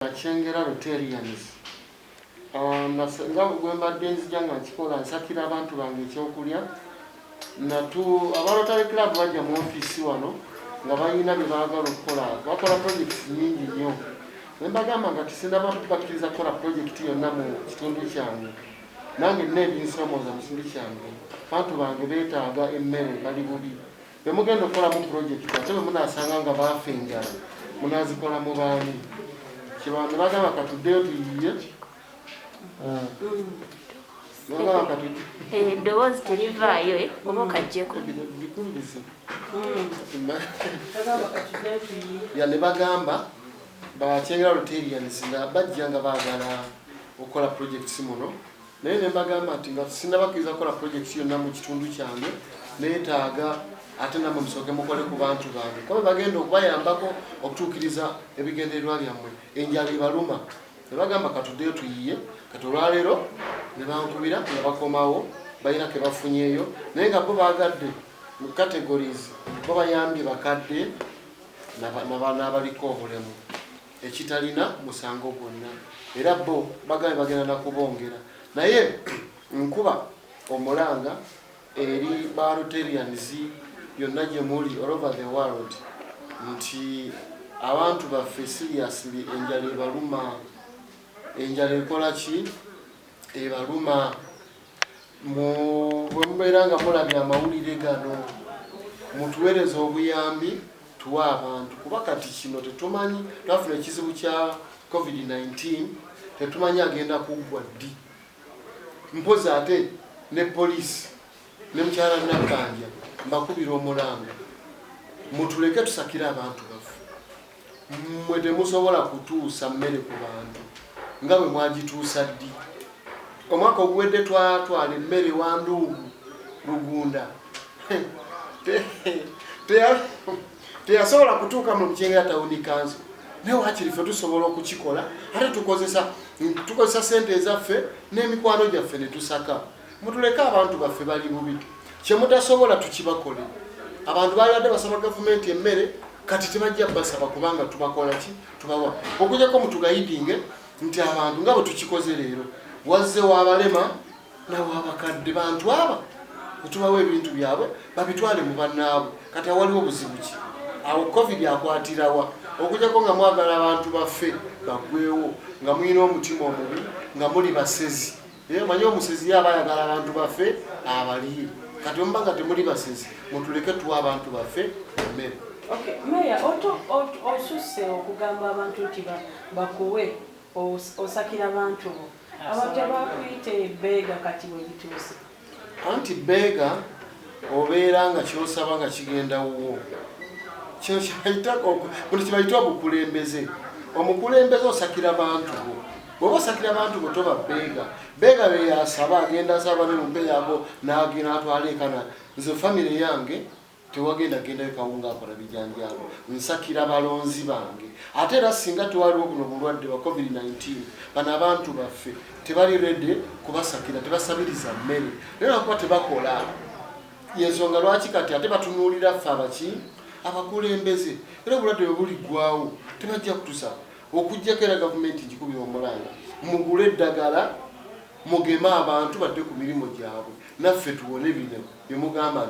Achengera Rotarians. Nga bwe mbadde nzija nga nkikola nsakira abantu bange ekyokulya. Aba Rotary Club bajja mu ofiisi wano nga balina bye baagala okukola. Bakola projects nnyingi nnyo. Ne mbagamba nga tisindaba bakkiriza kukola project yonna mu kitundu kyange. Nange nina ebinsoomooza mu kitundu kyange. Abantu bange beetaaga emmere bali bubi. Bwe mugenda okukolamu project ate bwe munaasanga nga baafa enjala munaazikola mu baani. Kibanda bagamba katuddeyo tuyiye. Bagamba katudde. Eddoboozi terivaayo oba okaggyeko. Bikulubize. Ya ne bagamba Bachengera Rotarians nga bajja nga baagala okukola projects muno. Naye ne bagamba nti nga sinnabakkiriza kukola projects yonna mu kitundu kyange neetaaga ate namwe musooke mukole ku bantu bange. Kuba bagenda okubayambako okutuukiriza ebigendererwa byammwe. Enjala ebaluma. Ne bagamba katuddeyo tuyiye. Kati olwaleero ne bankubira nga bakomawo balina ke bafunyeeyo. Naye nga bo baagadde mu categories bo bayambye bakadde n'abaliko obulemu ekitalina musango gwonna. Era bo bagenda nakubongera. Naye nkuba omulanga eri ba Rotarians yonna gye muli all over the world nti abantu baffe seriously enjala ebaluma. Enjala ekola ki? Ebaluma. Bwe mubeera nga mulabye amawulire gano mutuweereze obuyambi tuwe abantu kuba kati kino tetumanyi twafuna ekizibu kya COVID-19 tetumanyi agenda kuggwa ddi. Mpozi ate ne poliisi ne mukyala Nabbanja mbakubira omulanga mutuleke tusakire abantu baffe. Mmwe temusobola kutuusa mmere ku bantu nga bwe mwagituusa ddi. Omwaka oguwedde twatwala emmere wa Nduugu Lugunda teyasobola kutuuka mu Bukengera Town Council. Naye waakiri ffe tusobola okukikola ate tukozesa ssente ezaffe n'emikwano gyaffe ne tusaka. Mutuleke abantu baffe bali bubi. Kye mutasobola tukibakole. Abantu baali basaba gavumenti emmere kati tebajja basaba kubanga tubakola ki? Tubawa. Okujjako mutugayidinge nti abantu nga bwe tukikoze leero wazze w'abalema n'aw'abakadde bantu aba tubawa ebintu byabwe babitwale mu bannaabwe. Kati awaliwo buzibu ki? Awo COVID akwatirawa. Okujjako nga mwagala abantu baffe baggwewo nga mulina omutima omubi nga muli basezi. Manyi omusezi aba ayagala abantu baffe abaliye. Kati omuba nga temuli basezi mutuleke tuwa abantu baffe emmere. Okay, Meya, osusse okugamba abantu nti bakuwe osakira abantu bo. Abantu abakuyite beega kati we bituuse. Anti beega obeera nga kyosaba nga kigenda wuwo. Kino kibayitwa bukulembeze. Omukulembeze osakira abantu bo. Bw'oba osakira abantu bo toba beega. Beega be yasaba agenda asaba ne mumpe yaabo n'agenda atwala ekana. Nze famire yange tewagenda gendayo kawunga akola bijanjaalo. Nsakira balonzi bange. Ate era singa tewaliwo buno bulwadde bwa COVID-19 bano abantu baffe tebali redde kubasakira tebasabiriza mmere. Naye lwakuba tebakola yensonga lwaki kati ate batunuulira ffe abaki abakulembeze. Era obulwadde bwe buliggwawo tebajja kutusaba. Okujjako era gavumenti gikubira omulanga mugule eddagala mugeme abantu badde ku mirimu gyabwe naffe tuwone bino bye mugamba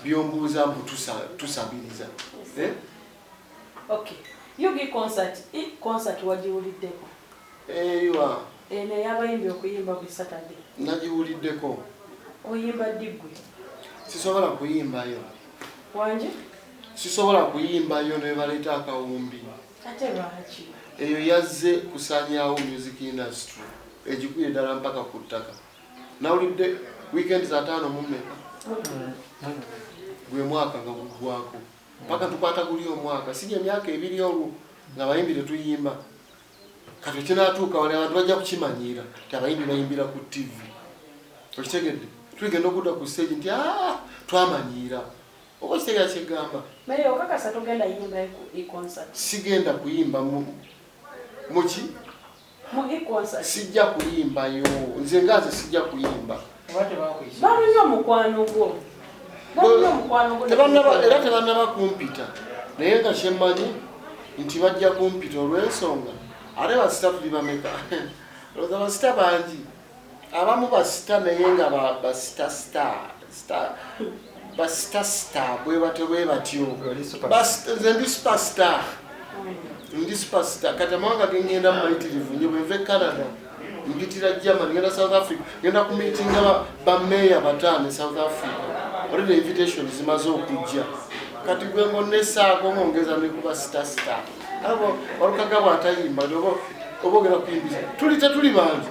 byombuuza mbu tusabiriza. Okay. Yugi concert wagiwuliddeko? Eyiwa. Eno y'abayimbi okuyimba buli Saturday. Nagiwuliddeko. Oyimba ddi ggwe? Sisobola kuyimbayo. Wanje? Sisobola kuyimbayo ne baleeta akawumbi. Ate lwaki? Eyo yazze kusaanyaawo music industry. Egikuye ddala mpaka ku ttaka. Nawulidde weekend za 5 mu mmeka. Gwe mwaka nga guggwako. Mpaka tukwata guli omwaka. Sijja emyaka 2 olwo nga bayimbi tetuyimba. Kati kinaatuuka wali abantu bajja kukimanyiira. Ti abayimbi bayimbira ku TV. Okitegedde? Tugenda okudda ku stage nti twamanyiira. Oba kitegera kyegamba. Naye okakasa togenda yimba e-concert. Sigenda kuyimba muki? Mu e-concert. Sijja kuyimbayo. Nze ngaze sijja kuyimba. Balunyo mukwano gwo. Era tebannaba kumpita. Naye nga kyemmanyi nti bajja kumpita olw'ensonga ate basita tuli bameka loza basita bangi abamu basita naye nga basita bwe batyo nze ndi superstar ndi superstar kati amawanga gengenda mumayitirivu nje bwenva Canada mpitira Germany ngenda South Africa ngenda ku meeting bameya bataano South Africa already invitation zimaze okujja kati gwe ngonesaako ngongeza ne kuba star abo olukaga bwatayimba obogera kuyimbiza tuli bangi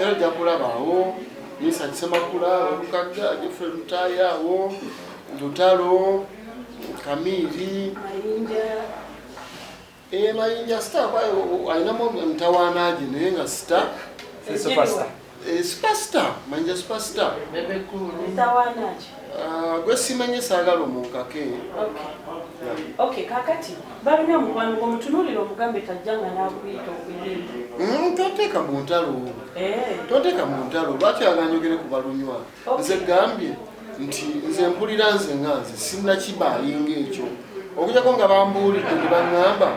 era ojja kulabaawo Misa Kisemakula olukaga Jeffrey Lutayawo Lutalo Kamiri Mayinja star kwayo ayinamu mtawaanaje naye nga star superstar Mayinja superstar mtawaanaje gwe simenye saagala omunkake. Okay, kakati balina mukwano gwomutunuulira omugambe tajjanga n'akuyita okuyimba. Toteeka mu ntalo lwaki aganyogere ku balunywa. Nze gambye nti nze mpulira nze nganze sinnakibaayinga ekyo. Okujjako nga bambuulidde ne baŋŋamba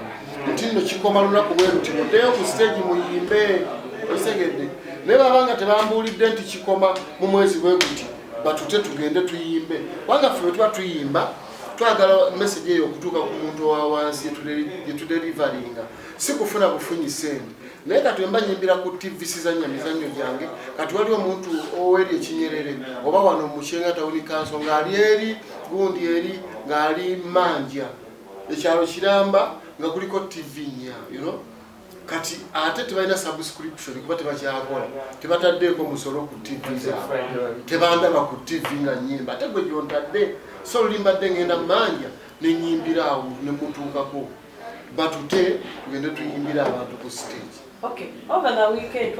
nti nno kikoma lunaku bwe luti muddeyo ku stage muyimbe osegedde. Naye baba nga tebambuulidde nti kikoma mu mwezi bwe guti batute tugende tuyimbe. Wanga ffe bwe tuba tuyimba twagala message eyo okutuuka ku muntu owa wansi yetuderivalinga si kufuna bufunyi sente naye kati wemba nyimbira ku TV sizanya mizanyo gyange kati wali omuntu oweri ekinyerere oba wano Mushenga Town Council ng'ali eri gundi eri ng'ali Manja ekyalo Kiramba nga kuliko TV nya kati ate tebalina subscription kuba tebakyakola tebataddeeko musolo ku TV zaabwe tebandaba ku TV nga nyimba ate gwe gyontadde so limbadde ngenda Manja nenyimbira awo ne mutuukako batute tugende tuyimbira abantu ku stage. Okay, over the weekend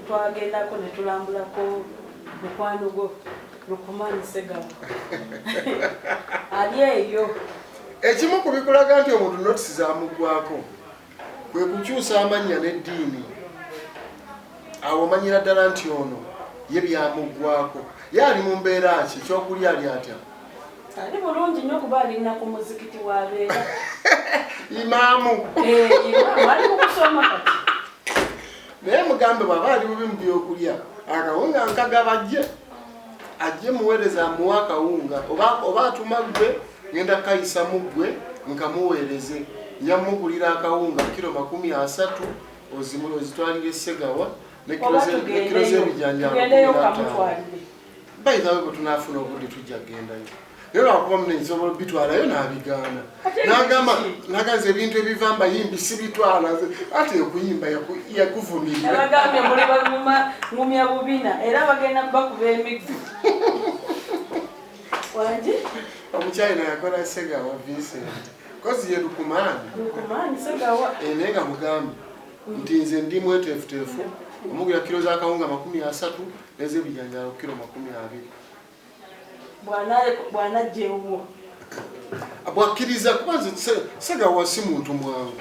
twagendako ne tulambulako mukwano gwo Lukumani Segawa ali eyo ekimu kubikulaga nti omuntu notisi zamuggwako kwe kukyusa amannya n'eddiini awo omanyira ddala nti ono ye byamuggwako ye ali mu mbeera ki ekyokulya ali atya ali bulungi nnyo kuba alina ku muzikiti wabeera imaamu ali kukusoma kati naye mugambe bw'aba ali bubi mu byokulya akawunga nkagaba ajje muweereza amuwe akawunga oba atuma ggwe ngenda kayisa mu ggwe nkamuweereze nyamugulira akawunga kilo 30 ozitwalire Segawa ne kilo z'ebijjanjalo bayitawe bwe tunaafuna obudde tujja gendayo naye lwakuba mune nsobola bitwalayo n'abigaana naganza ebintu ebiva mbayimbi sibitwala ate okuyimba yakuvumirira abagambye muli ngumya bubina era bagenda bakuba emiggu wangi omukyayina yakola Segawa Vincent kozi ye Lukumani Segawa naye nga mugambe nti nze ndi mweteefuteefu omugula kilo z'akawunga 30 n'ez'ebijjanjalo kilo 20 bwanajjewo bwakkiriza kuba nze Segawa si muntu mwangu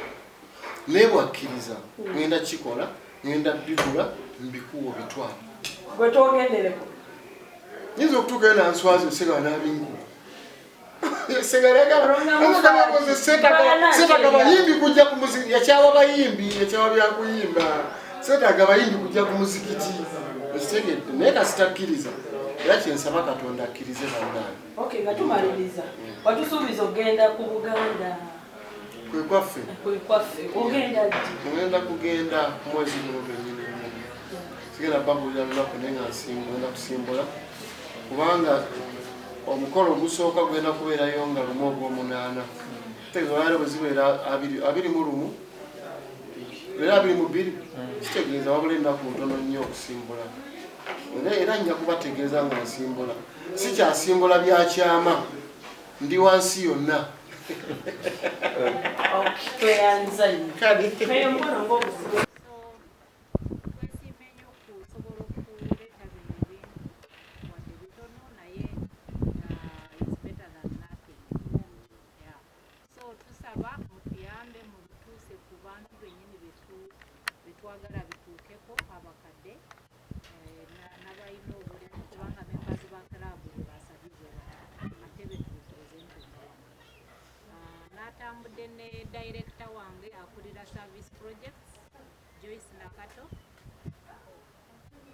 naye bwakkiriza ngenda kikola ngenda bigula mbikuwa bitwala gwe togendereko nyinza okutuukayo nanswazi Segawa n'abinkuwa setaga bayimbi kujja ku muzikiti yakyawa bayimbi yakyawa byakuyimba setaga bayimbi kujja ku muzikiti ekitegedde naye kasitakkiriza era kyensaba Katonda akkirize bannange. Okay, nga tumaliriza watusuubiza ogenda ku Buganda kweffe ogenda ddi? Ngenda kugenda mwezi guno gwennyini sigenda babulira lunaku naye nga ngenda kusimbula kubanga omukolo ogusooka gwenda kubeerayo nga 1/8 tegezaalo bwe zibeera 21 era 22 kitegeeza wabula ennaku ntono nnyo okusimbula era nja kubategeeza nga nsimbula sikyasimbula byakyama ndi wansi yonna Director wange akulira service projects Kato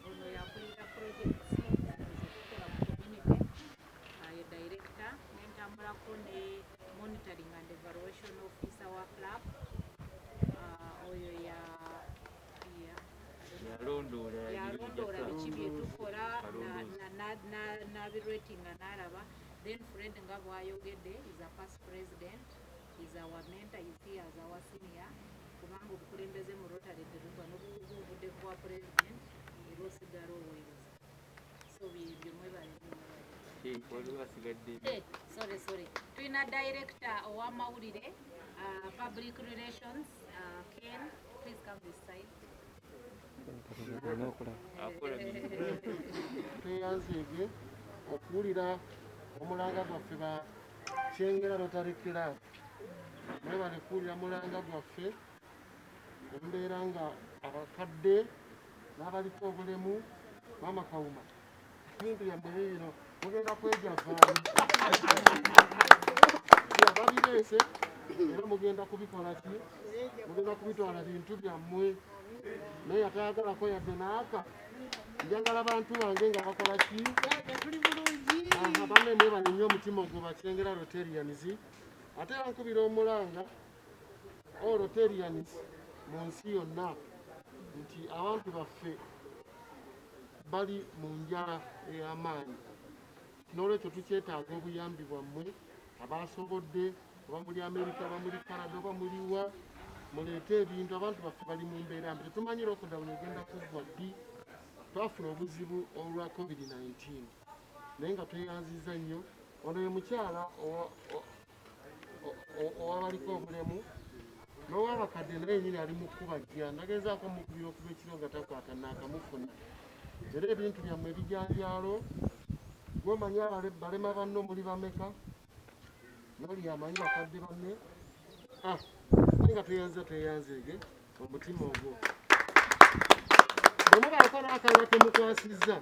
ono yakulira projects ezikukola mu community ye director nentambulako ne monitoring and evaluation officer wa club oyo yalondoola biki byetukola nabiratinga n'alaba. Then Fred nga bwayogedde is a past president, is our mentor, is here as our senior. Kubanga obukulembeze mu Rotary teruba n'obudde bwa president era osigala oweereza. So byebyo mwebale. Sorry. Tulina director ow'amawulire, public relations, Ken, please come this side. Tweyanzege okuwulira omulanga gwaffe ba Kyengera Rotary Club. Mwebale kuwulira mulanga gwaffe embeera nga abakadde n'abaliko obulemu Mama Kawuma ebintu byammwe bino mugenda kwejavaani babireese era mugenda kubikola ki mugenda kubitwala bintu byammwe naye atayagalako yadde naaka njagala bantu bange nga bakola ki banne mwebale nnyo omutima ogwo Bakyengera Rotarians ate bankubira omulanga Rotarians mu nsi yonna nti abantu baffe bali mu njala ey'amaanyi n'olwekyo tukyetaaga obuyambi bwammwe abasobodde oba muli Amerika oba muli Canada oba muliwa muleete ebintu abantu baffe bali mu mbeera mbi tetumanyi lockdown egenda kuggwa ddi twafuna obuzibu olwa COVID-19 naye nga tweyanziza nnyo ono ye mukyala owabaliko obulemu n'owabakadde naye nyini ali mu kubajja nagezaako mukubira okuba ekiro nga takwata naakamufuna era ebintu byammwe ebijanjalo gwomanyi balema banno muli bameka noli amanyi bakadde banne naye nga tweyanzeege omutima ogwo bwemubaako n'akalala temukwasizza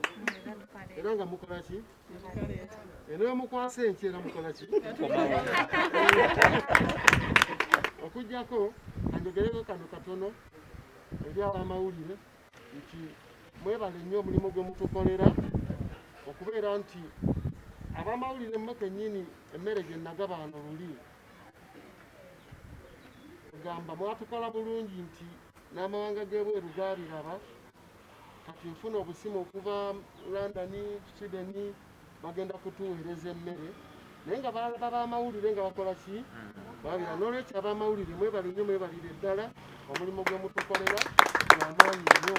era nga mukola ki era mukwasa enkyera mukola ki okujjako kanjogereko kano katono eri ab'amawulire nti mwebale nnyo omulimu gwe mutukolera okubeera nti ab'amawulire mmwe kennyini emmere gye nagaba wano luli kugamba mwatukola bulungi nti n'amawanga g'ebweru gaabiraba kati nfuna obusimu okuva London, Sweden bagenda kutuweereza emmere naye nga balaba b'amawulire nga bakola ki babira n'olwekyo ab'amawulire mwebale nnyo mwebalire ddala omulimu gwe mutukolera gw'amaanyi nnyo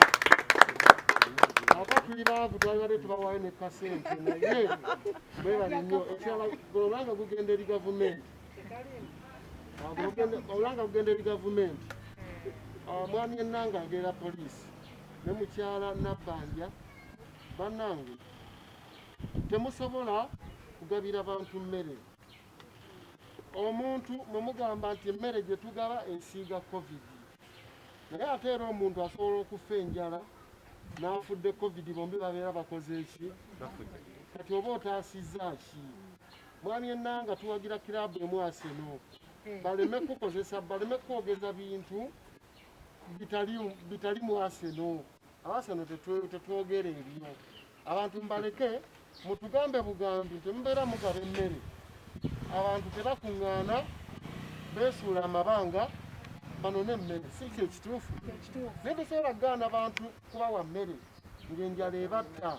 ate tuli baavu twalibadde tubawaayo ne kasente naye mwebale nnyo ekirala olanga gugenda eri gavumenti olanga gugenda eri gavumenti mwami ennanga agerera poliisi ne mukyala Nabbanja bannange temusobola kugabira bantu mmere omuntu mwemugamba nti emmere gye tugaba esiiga covid naye ate era omuntu asobola okufa enjala n'afudde covid bombi babeera bakoze eki kati oba otaasizza ki mwami ennanga tuwagira kiraabu emu Arsenal baleme kukozesa baleme kwogeza bintu bitali mu Arsenal Arsenal tetwogera ebyo abantu mbaleke mutugambe bugambi temubeera mugaba emmere abantu tebakuŋŋaana beesuula amabanga banone emmere si kyo ekituufu naye tesobola kugaana abantu kubawa mmere ng'enjala ebatta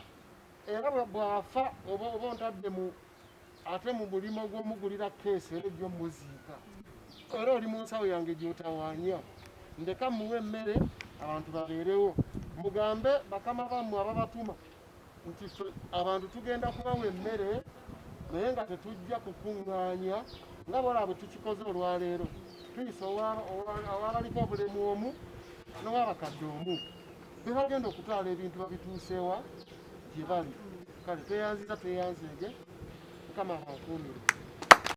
era bw'afa oba ontadde ate mu mulimo gw'omugulira keesi era egyo muziika era oli mu nsawo yange gy'otawaanya ndeka muwe emmere abantu babeerewo mugambe bakama bammwe ababatuma nti abantu tugenda kubawa emmere naye nga tetujja kukuŋŋaanya nga bola bwe tukikoze olwaleero tuyisa owabaliko obulemu omu n'owabakadde omu bebagenda okutwala ebintu babituusewa gye bali kale tweyanziza tweyanzeege mukama abankuumire